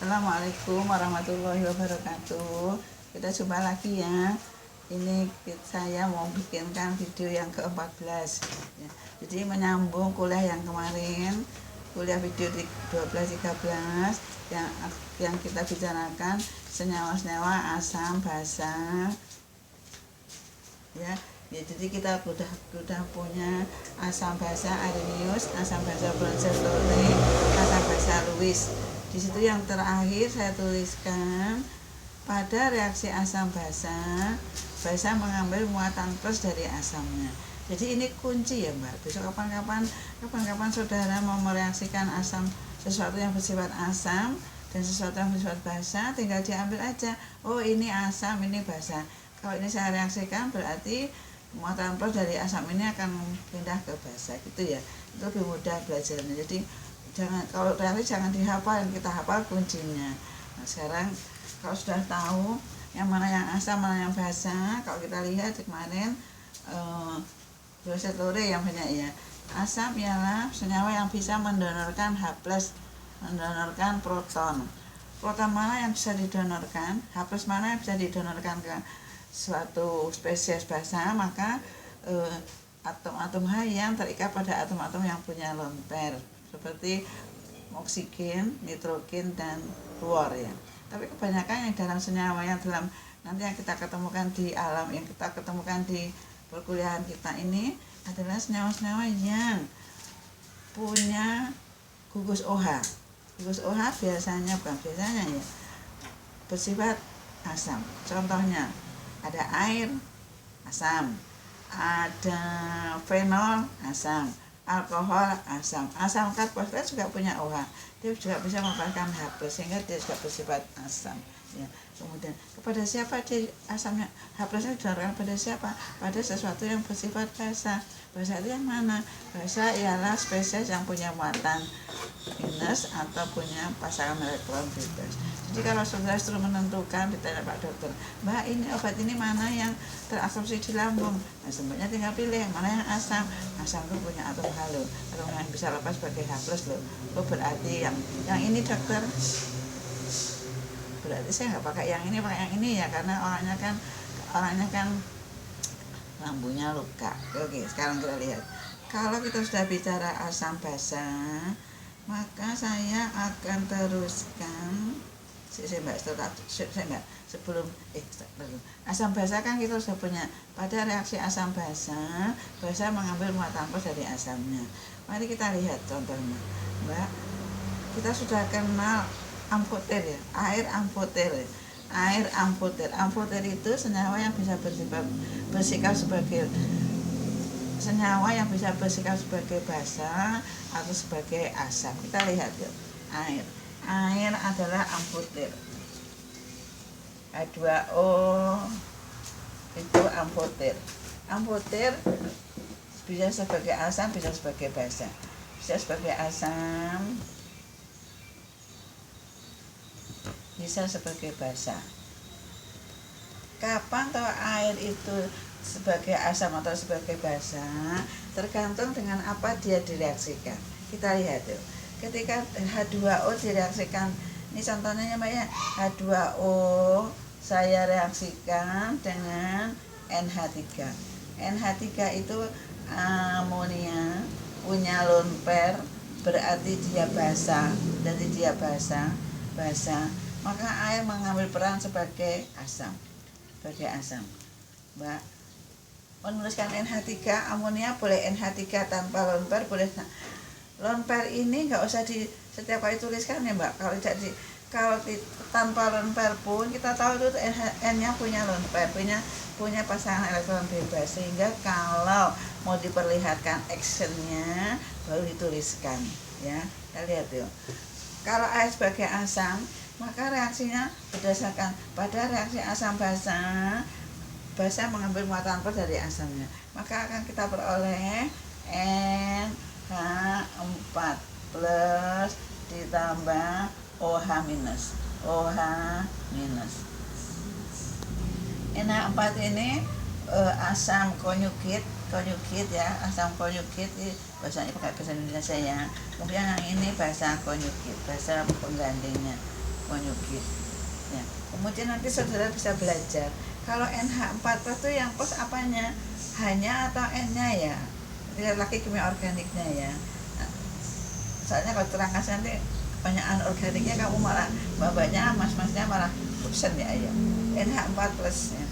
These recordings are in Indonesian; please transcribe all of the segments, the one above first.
Assalamualaikum warahmatullahi wabarakatuh. Kita jumpa lagi ya. Ini saya mau bikinkan video yang ke-14 ya. Jadi menyambung kuliah yang kemarin, kuliah video di 12-13 yang kita bicarakan senyawa-senyawa asam basa ya. Jadi kita udah punya asam basa Arrhenius, asam basa Bronzes-Lowry, asam basa Lewis. Di situ yang terakhir saya tuliskan pada reaksi asam basa mengambil muatan plus dari asamnya. Jadi ini kunci ya Mbak. Besok kapan-kapan saudara mau mereaksikan asam, sesuatu yang bersifat asam dan sesuatu yang bersifat basa, tinggal diambil aja. Oh ini asam, ini basa. Kalau ini saya reaksikan berarti muatan plus dari asam ini akan pindah ke basa gitu ya. Itu lebih mudah belajarnya. Jadi kalau reaksi jangan dihafal, yang kita hafal kuncinya. Nah, sekarang kalau sudah tahu yang mana yang asam, mana yang basa, kalau kita lihat kemarin Bronzes-Lowry yang banyak ya. Asam ialah senyawa yang bisa mendonorkan H+, mendonorkan proton. Proton mana yang bisa didonorkan, H+ mana yang bisa didonorkan ke suatu spesies basa, maka atom-atom H yang terikat pada atom-atom yang punya lone pair seperti oksigen, nitrogen, dan fluor ya. Tapi kebanyakan yang dalam senyawa yang dalam nanti yang kita ketemukan di alam, yang kita ketemukan di perkuliahan kita ini adalah senyawa-senyawa yang punya gugus OH. Gugus OH biasanya ya bersifat asam. Contohnya ada air asam, ada fenol asam, alkohol asam. Asam karbonat juga punya OH, dia juga bisa merupakan H+, sehingga dia juga bersifat asam ya. Kemudian kepada siapa dia asamnya, H+-nya didonorkan pada siapa? Pada sesuatu yang bersifat basa. Basa itu yang mana? Basa ialah spesies yang punya muatan minus atau punya pasangan elektron bebas. Jadi kalau saudara suruh menentukan, ditanya Pak Dokter, Mbak ini obat ini mana yang terabsorpsi di lambung? Nah sebenarnya tinggal pilih mana yang asam. Asam itu punya atom halo, atom yang bisa lepas sebagai H+ loh. Oh berarti yang ini dokter, berarti saya nggak pakai yang ini ya, karena orangnya kan lambungnya luka. Oke, sekarang kita lihat. Kalau kita sudah bicara asam basa, maka saya akan teruskan. Sebelum asam basa kan kita sudah punya. Pada reaksi asam basa mengambil muatan plus dari asamnya. Mari kita lihat contohnya, Mbak. Kita sudah kenal amfoter ya, air amfoter. Amfoter itu senyawa yang bisa bersikap sebagai senyawa yang bisa bersikap sebagai basa atau sebagai asam. Kita lihat ya, air adalah amfoter. H2O itu amfoter. Amfoter bisa sebagai asam, bisa sebagai basa. Bisa sebagai asam, bisa sebagai basa. Kapan tahu air itu sebagai asam atau sebagai basa? Tergantung dengan apa dia direaksikan. Kita lihat tuh. Ketika H2O direaksikan, ini contohnya Mbak ya, H2O saya reaksikan dengan NH3. NH3 itu amonia, punya lone pair, berarti dia basa. Jadi dia basa. Maka air mengambil peran sebagai asam. Mbak menuliskan NH3, amonia boleh NH3 tanpa lone pair, boleh. Lone pair ini nggak usah di setiap kali tuliskan ya Mbak. Kalau tanpa lone pair pun kita tahu itu N-nya punya lone pair, punya pasangan elektron bebas, sehingga kalau mau diperlihatkan actionnya baru dituliskan ya. Kita lihat yuk. Kalau air sebagai asam, maka reaksinya berdasarkan pada reaksi asam basa mengambil muatan plus dari asamnya, maka akan kita peroleh NH4 plus ditambah OH minus. NH4 ini asam konjugit ya, asam konjugit bahasanya pakai bahasa Indonesia ya. Kemudian yang ini bahasa konjugit, bahasa penggantinya. konjugit. Ya. Kemudian nanti saudara bisa belajar kalau NH4+ itu yang plus apanya, H-nya atau N-nya ya. Lihat lagi kimia organiknya ya. Nah, soalnya kalau terangkan nanti banyak anorganiknya kamu malah babanya mas-masnya malah bosan ya ya. NH4+ ya.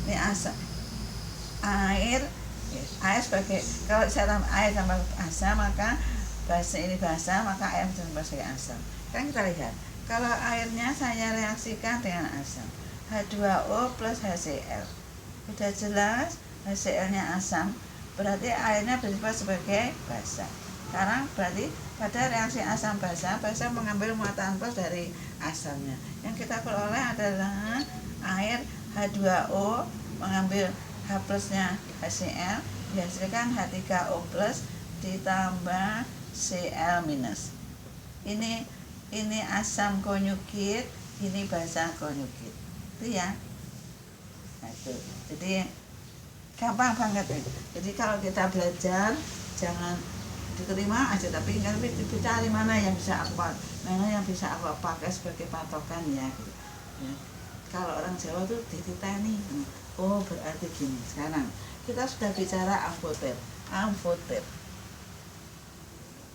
Ini asam air sebagai, kalau saya tambah air tambah asam maka basa maka air sebagai asam. Kan kita lihat kalau airnya saya reaksikan dengan asam, H2O plus HCl, sudah jelas HCl-nya asam, berarti airnya bersifat sebagai basa. Sekarang berarti pada reaksi asam basa mengambil muatan plus dari asamnya. Yang kita peroleh adalah air H2O mengambil H plusnya HCl, dihasilkan H3O plus ditambah Cl minus. Ini asam konjugit, ini basa konjugit. Itu ya. Nah, itu. Jadi gampang banget ya. Jadi kalau kita belajar jangan diterima aja, tapi cari mana yang bisa aku pakai sebagai patokan ya. Kalau orang Jawa tuh dititeni. Oh berarti gini. Sekarang kita sudah bicara amfoter.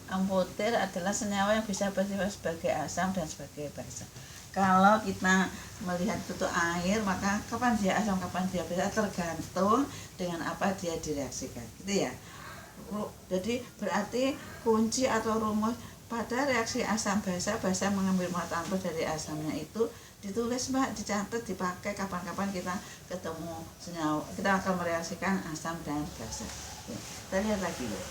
Amfoter adalah senyawa yang bisa bersifat sebagai asam dan sebagai basa. Kalau kita melihat itu air, maka kapan dia asam, kapan dia basa tergantung dengan apa dia direaksikan, gitu ya. Jadi berarti kunci atau rumus pada reaksi asam basa mengambil muatan plus dari asamnya itu ditulis Mbak, dicatat, dipakai kapan-kapan kita ketemu senyawa, kita akan mereaksikan asam dan basa. Kita lihat lagi ya.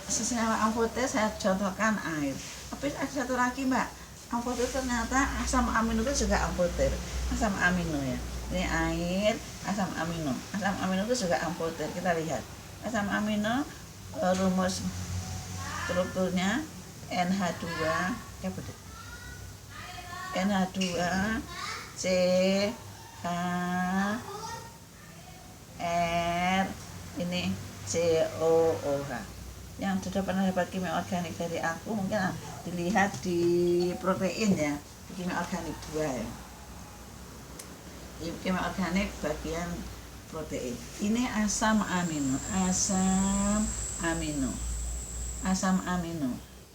Senyawa amfoter saya contohkan air. Tapi ada satu lagi Mbak, amfoter ternyata asam amino itu juga amfoter. Asam amino ya. Ini air, asam amino. Asam amino itu juga amfoter. Kita lihat. Asam amino rumus strukturnya NH2 ya betul. NH2 CH R ini COOH. Yang sudah pernah dapat kimia organik dari aku mungkin dilihat di protein ya, di kimia organik 2 ya. Di kimia organik bagian protein. Ini asam amino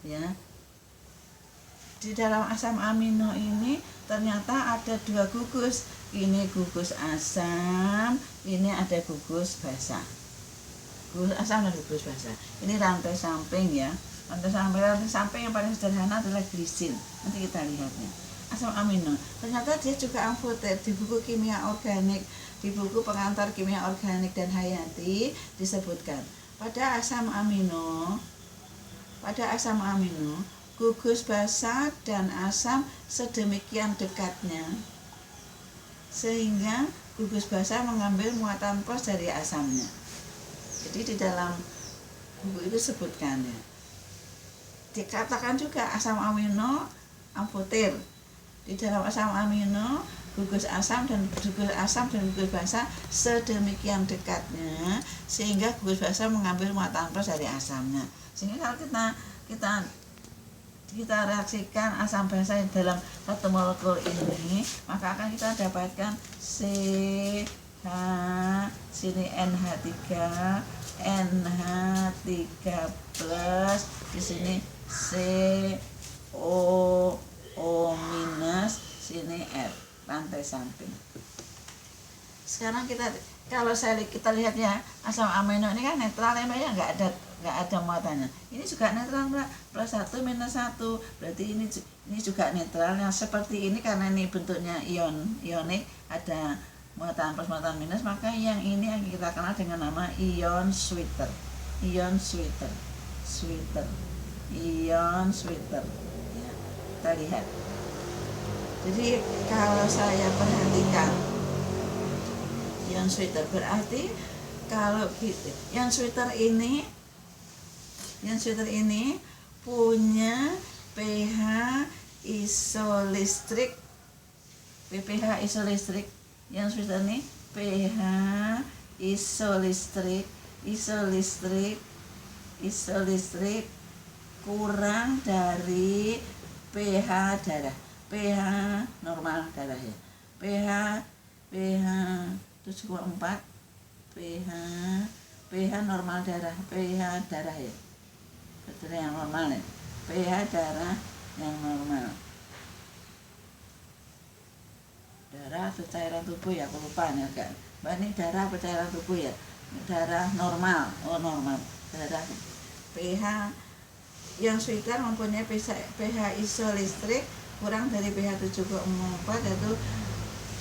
ya. Di dalam asam amino ini ternyata ada 2 gugus. Ini gugus asam, ini ada gugus basa. Gugus asam dan gugus basa. Ini rantai samping ya. Rantai samping yang paling sederhana adalah glisin. Nanti kita lihatnya. Asam amino. Ternyata dia juga amfoter. Di buku kimia organik, di buku pengantar kimia organik dan hayati disebutkan pada asam amino gugus basa dan asam sedemikian dekatnya sehingga gugus basa mengambil muatan plus dari asamnya. Jadi di dalam buku itu sebutkan ya. Dikatakan juga asam amino amfoter. Di dalam asam amino gugus asam dan gugus basa sedemikian dekatnya sehingga gugus basa mengambil muatan plus dari asamnya. Sehingga kalau kita reaksikan asam basa dalam satu molekul ini, maka akan kita dapatkan CH, sini NH3 plus, di sini CO minus, sini R, rantai samping. Sekarang kita lihat ya, asam amino ini kan netral ya, nggak ada muatannya. Ini juga netral Mbak, +1 -1. Berarti ini juga netral. Yang seperti ini karena ini bentuknya ionik, ada muatan plus muatan minus, maka yang ini yang kita kenal dengan nama ion sweeter. Ya, kita lihat. Jadi kalau saya perhatikan ion sweeter berarti kalau ion sweeter ini punya pH isolistrik. Yang sweeter ini pH isolistrik kurang dari pH darah. pH normal darah ya. pH 7,4, pH normal darah, pH darah ya. Betul yang normal ya. pH darah yang normal. Darah atau cairan tubuh ya, aku lupa nih agak. Mbak, ini darah atau cairan tubuh ya? Darah normal. Oh, normal. Darah pH yang sweeter mempunyai pH isolistrik kurang dari pH 7,4 yaitu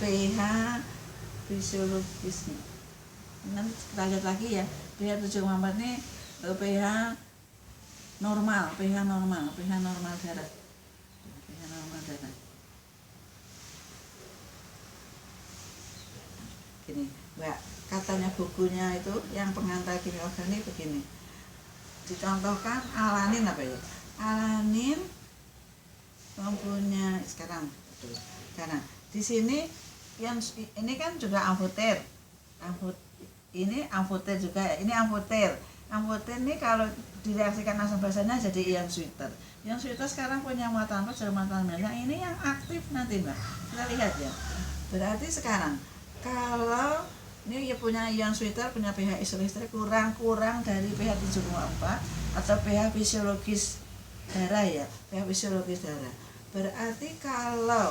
pH fisiologis. Nanti kita lihat lagi ya. pH 7,4 ini pH normal darah. pH normal darah. Gini, Mbak, katanya bukunya itu yang pengantar kimia organik begini. Dicontohkan alanin apa ya? Alanin mempunyai sekarang karena di sini yang ini kan juga amfoter. Ini amfoter juga, ini amfoter. Amfoter ini kalau direaksikan asam basanya jadi ion sweeter. Ion sweeter sekarang punya muatan plus dan muatan minus. Yang ini yang aktif nanti, Mbak. Kita lihat ya. Berarti sekarang kalau ini ya punya ion sweeter, punya pH isolistrik kurang dari pH 7,4 atau pH fisiologis darah ya, pH fisiologis darah. Berarti kalau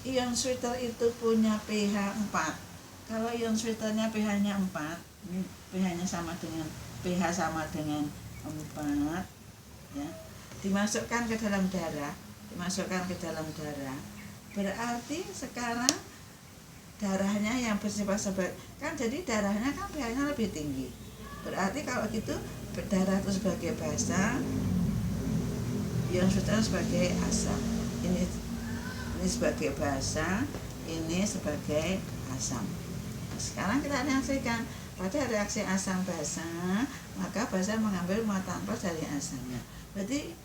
ion sweeter itu punya pH 4, kalau ion sweeternya pH-nya 4, ini pH-nya sama dengan pH sama dengan 4 ya, dimasukkan ke dalam darah, berarti sekarang darahnya yang bersifat sebagai kan, jadi darahnya kan pH-nya lebih tinggi. Berarti kalau gitu darah itu sebagai basa, ion sweeter sebagai asam. Ini sebagai basa, ini sebagai asam. Sekarang kita reaksikan. Pada reaksi asam basa, maka basa mengambil muatan plus dari asamnya. Berarti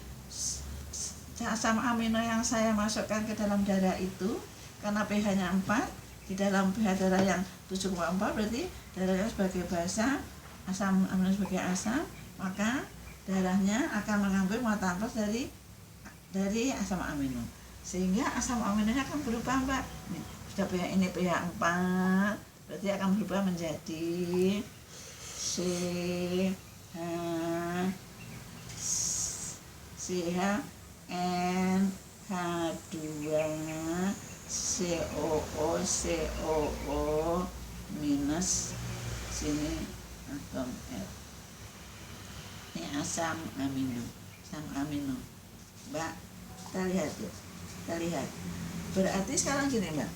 asam amino yang saya masukkan ke dalam darah itu karena pH-nya 4, di dalam pH darah yang 7,4 berarti darahnya sebagai basa, asam amino sebagai asam, maka darahnya akan mengambil muatan plus dari asam amino, sehingga asam aminonya akan berubah, Mbak. Nih, sudah pH ini pH 4, berarti akan berubah menjadi COO minus sini atom F. Ini asam amino. Mbak, kita lihat ya. Berarti sekarang gini, Mbak.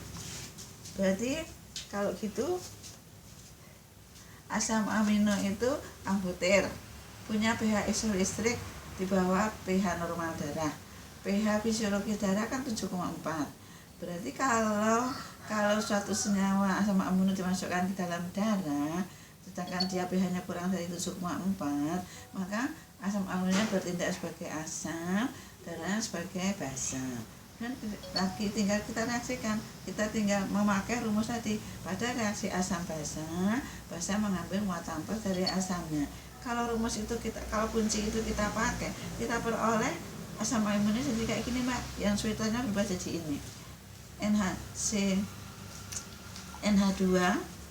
Berarti kalau gitu asam amino itu amfoter, punya pH isolistrik di bawah pH normal darah. pH fisiologis darah kan 7,4. Berarti kalau suatu senyawa asam amino dimasukkan ke dalam darah, sedangkan dia pH-nya kurang dari 7,4, maka asam aminonya bertindak sebagai asam, darahnya sebagai basa. Dan lagi tinggal kita reaksikan, kita tinggal memakai rumus tadi. Pada reaksi asam basa mengambil muatan plus dari asamnya. Kalau rumus itu kalau kunci itu kita pakai, kita peroleh asam amino jadi kayak gini, Mbak. Yang sweeternya berubah jadi ini, NH2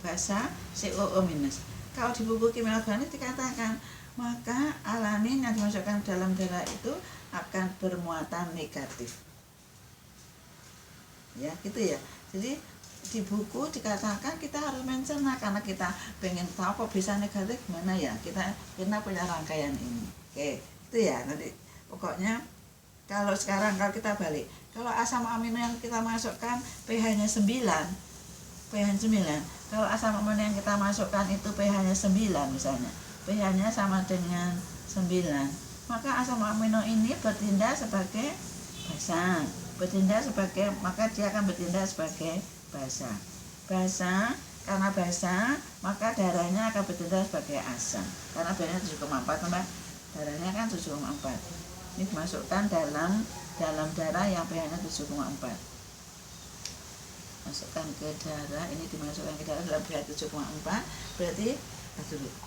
basa COO minus. Kalau di buku kimia organik dikatakan, maka alanin yang dimasukkan dalam darah itu akan bermuatan negatif. Ya, gitu ya. Jadi di buku dikatakan kita harus mencerna, karena kita pengen tahu kok bisa negatif gimana ya. Kita punya rangkaian ini. Oke, itu ya. Nanti pokoknya kalau kita balik, kalau asam amino yang kita masukkan pH-nya 9, kalau asam amino yang kita masukkan itu pH-nya 9 misalnya, pH-nya sama dengan 9, maka asam amino ini bertindak sebagai basa. Maka dia akan bertindak sebagai basa. Karena basa, maka darahnya akan bertindak sebagai asam. Karena pH-nya 7,4, Mbak. Darahnya kan 7,4. Ini dimasukkan dalam darah yang pH-nya 7,4. Masukkan ke darah, ini dimasukkan ke darah dalam pH 7,4. Berarti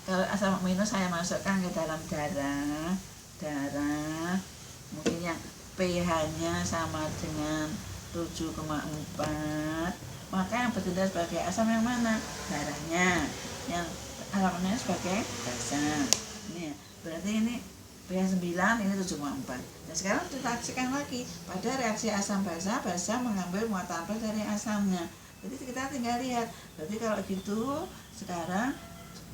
kalau asam amino saya masukkan ke dalam darah mungkin yang pH-nya sama dengan 7,4, maka yang betindak sebagai asam yang mana? Darahnya. Yang alamnya sebagai basa. Ini ya. Berarti ini pH 9, ini 7,4. Dan sekarang kita saksikan lagi pada reaksi asam basa, basa mengambil muatan plus dari asamnya. Jadi kita tinggal lihat. Berarti kalau gitu sekarang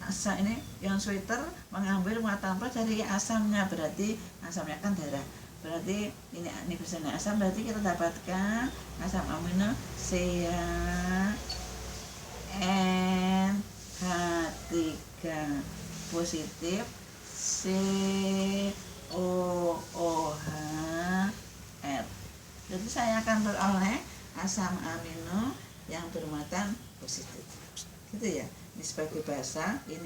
asam ini ion sweeter mengambil muatan plus dari asamnya, berarti asamnya kan darah. Berarti ini bersama asam, berarti kita dapatkan asam amino CaNH3 positif COOH-R. Jadi saya akan beroleh asam amino yang bermuatan positif. Gitu ya. Ini sebagai basa, ini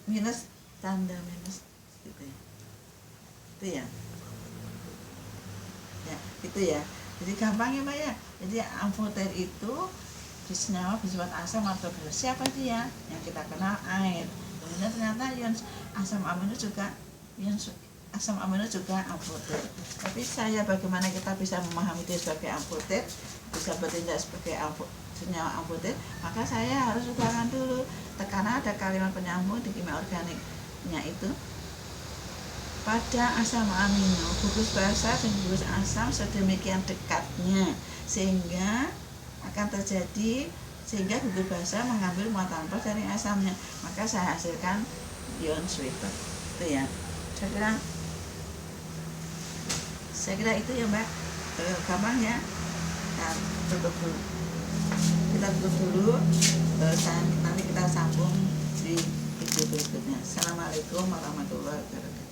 minus, tanda minus gitu ya. Itu ya. Ya, gitu ya. Jadi gampang ya, Mbak ya. Jadi amfoter itu bersenyawa bersifat asam atau basa. Siapa dia? Yang kita kenal air. Kemudian ternyata ion asam amino juga amfoter. Tapi bagaimana kita bisa memahami dia sebagai amfoter, bisa bertindak sebagai senyawa amfoter, maka saya harus lupakan dulu. Karena ada kalimat penyambung di kimia organiknya itu. Pada asam amino, gugus basa dan gugus asam sedemikian dekatnya sehingga gugus basa mengambil muatan plus dari asamnya, maka saya hasilkan ion sweeter. Itu ya. Saya kira itu ya, Mbak. Gampang ya. Nah, kita tutup dulu. Nanti kita sambung di video berikutnya. Assalamualaikum warahmatullahi wabarakatuh.